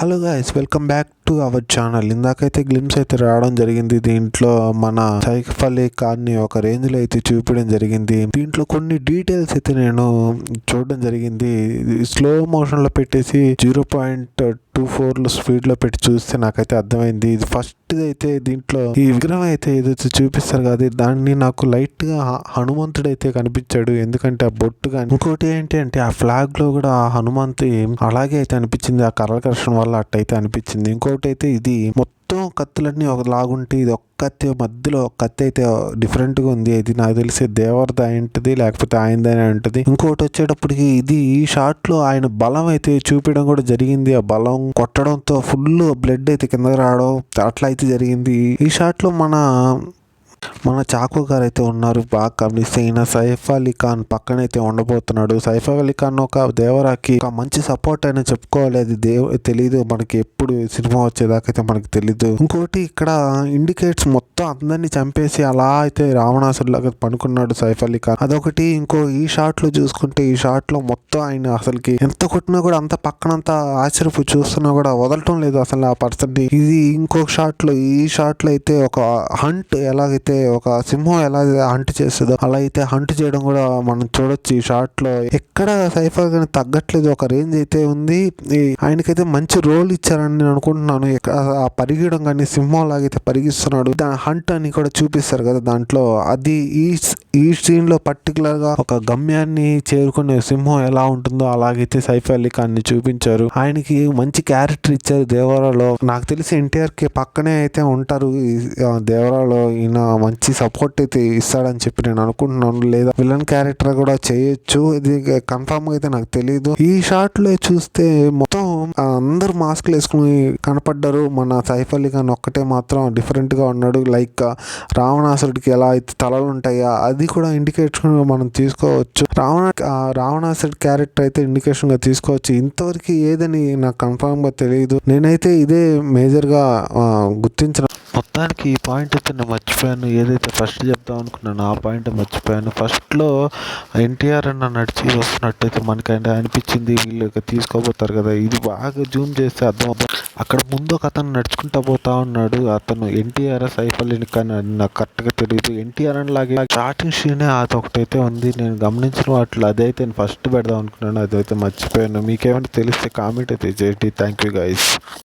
Hello guys, welcome back to our channel. ఇందాకైతే glimpse అయితే రావడం జరిగింది. దీంట్లో మన సైఫ్ అలీ ఖాన్ని ఒక రేంజ్లో అయితే చూపించడం జరిగింది. దీంట్లో కొన్ని డీటెయిల్స్ అయితే నేను చూడడం జరిగింది. స్లో మోషన్లో పెట్టేసి 0.24 స్పీడ్లో పెట్టి చూస్తే నాకైతే అర్థమైంది. ఇది ఫస్ట్ అయితే దీంట్లో ఈ విగ్రహం అయితే ఏదైతే చూపిస్తారు కదా, దాన్ని నాకు లైట్గా హనుమంతుడు అయితే కనిపించాడు. ఎందుకంటే ఆ బొట్టు కానీ, ఇంకోటి ఏంటి అంటే ఆ ఫ్లాగ్ లో కూడా ఆ హనుమంతు అలాగే అయితే అనిపించింది. ఆ కలర్ కరెక్షన్ వల్ల అట్టయితే అనిపించింది. ఇంకోటి అయితే ఇది మొత్తం కత్తులన్నీ ఒక లాగుంటే ఇది ఒక్క కత్తి మధ్యలో ఒక కత్తి అయితే డిఫరెంట్ గా ఉంది. ఇది నాకు తెలిసి దేవరది అయింటది, లేకపోతే ఆయనదైనా ఉంటుంది. ఇంకోటి వచ్చేటప్పటికి ఇది ఈ షాట్ లో ఆయన బలం అయితే చూపించడం కూడా జరిగింది. ఆ బలం కొట్టడంతో ఫుల్ బ్లడ్ అయితే కిందకి రావడం అట్లా అయితే జరిగింది. ఈ షాట్ లో మన చాకు గారు అయితే ఉన్నారు. బాగా గమనిస్తే ఈయన సైఫ్ అలీ ఖాన్ పక్కనైతే ఉండబోతున్నాడు. సైఫ్ అలీ ఖాన్ ఒక దేవరాకి ఒక మంచి సపోర్ట్ అయినా చెప్పుకోవాలి. అది తెలీదు మనకి, ఎప్పుడు సినిమా వచ్చేదాకైతే మనకి తెలీదు. ఇంకోటి ఇక్కడ ఇండికేట్స్ మొత్తం అందరినీ చంపేసి అలా అయితే రావణాసురులాగా పనుకున్నాడు సైఫ్ అలీ ఖాన్. అదొకటి. ఇంకో ఈ షాట్ లో చూసుకుంటే ఈ షాట్ లో మొత్తం ఆయన అసలుకి ఎంత కొట్టినా కూడా అంత పక్కనంతా ఆశ్చర్యపు చూస్తున్నా కూడా వదలటం లేదు అసలు ఆ పర్సన్ ని. ఇది ఇంకొక షాట్ లో, ఈ షాట్ లో అయితే ఒక హంట్ ఎలాగైతే ఒక సింహం ఎలా హంట్ చేస్తుందో అలా అయితే హంట్ చేయడం కూడా మనం చూడొచ్చు ఈ షాట్ లో. ఎక్కడ సైఫ్ అలీ ఖాన్ తగ్గట్లేదు, ఒక రేంజ్ అయితే ఉంది. ఆయనకైతే మంచి రోల్ ఇచ్చారని నేను అనుకుంటున్నాను. ఆ పరిగెడం కానీ సింహం లాగైతే పరిగిస్తున్నాడు. హంట్ అని కూడా చూపిస్తారు కదా దాంట్లో, అది ఈ సీన్ లో పర్టికులర్ గా ఒక గమ్యాన్ని చేరుకునే సింహం ఎలా ఉంటుందో అలాగైతే సైఫ్ అలీ ఖాన్ ని చూపించారు. ఆయనకి మంచి క్యారెక్టర్ ఇచ్చారు దేవరాలో. నాకు తెలిసి ఎన్టీఆర్ కి పక్కనే అయితే ఉంటారు దేవరాలో. ఈయన మంచి సపోర్ట్ అయితే ఇస్తాడని చెప్పి నేను అనుకుంటున్నాను. లేదా విలన్ క్యారెక్టర్ కూడా చేయొచ్చు, ఇది కన్ఫర్మ్ గా అయితే నాకు తెలియదు. ఈ షాట్ లో చూస్తే మొత్తం అందరు మాస్క్లు వేసుకుని కనపడ్డారు. మన సైఫ్ అలీ ఖాన్ ఒక్కటే మాత్రం డిఫరెంట్ గా ఉన్నాడు. లైక్ రావణాసురుడికి ఎలా అయితే తలలు ఉంటాయో అది కూడా ఇండికేషన్ మనం తీసుకోవచ్చు. రావణాసురుడి క్యారెక్టర్ అయితే ఇండికేషన్ గా తీసుకోవచ్చు. ఇంతవరకు ఏదని నాకు కన్ఫర్మ్ గా తెలియదు. నేనైతే ఇదే మేజర్ గా గుర్తించిన. మొత్తానికి ఈ పాయింట్ అయితే నేను మర్చిపోయాను. ఏదైతే ఫస్ట్ చెప్దాం అనుకున్నాను ఆ పాయింట్ మర్చిపోయాను. ఫస్ట్లో ఎన్టీఆర్ అన్న నడిచి వస్తున్నట్టయితే మనకి అనిపించింది వీళ్ళు తీసుకోబోతారు కదా. ఇది బాగా జూమ్ చేస్తే అర్థం అక్కడ ముందు ఒక అతను నడుచుకుంటా పోతా ఉన్నాడు. అతను ఎన్టీఆర్ సైఫ్ అలీ ఖాన్ నాకు కరెక్ట్గా తెలియదు. ఎన్టీఆర్ అని లాగే స్టార్టింగ్ సీనే అదొకటైతే ఉంది. నేను గమనించిన వాటిలో అదైతే నేను ఫస్ట్ పెడదాం అనుకున్నాను, అదైతే మర్చిపోయాను. మీకేమైనా తెలిస్తే కామెంట్ అయితే చేయండి. Thank you guys.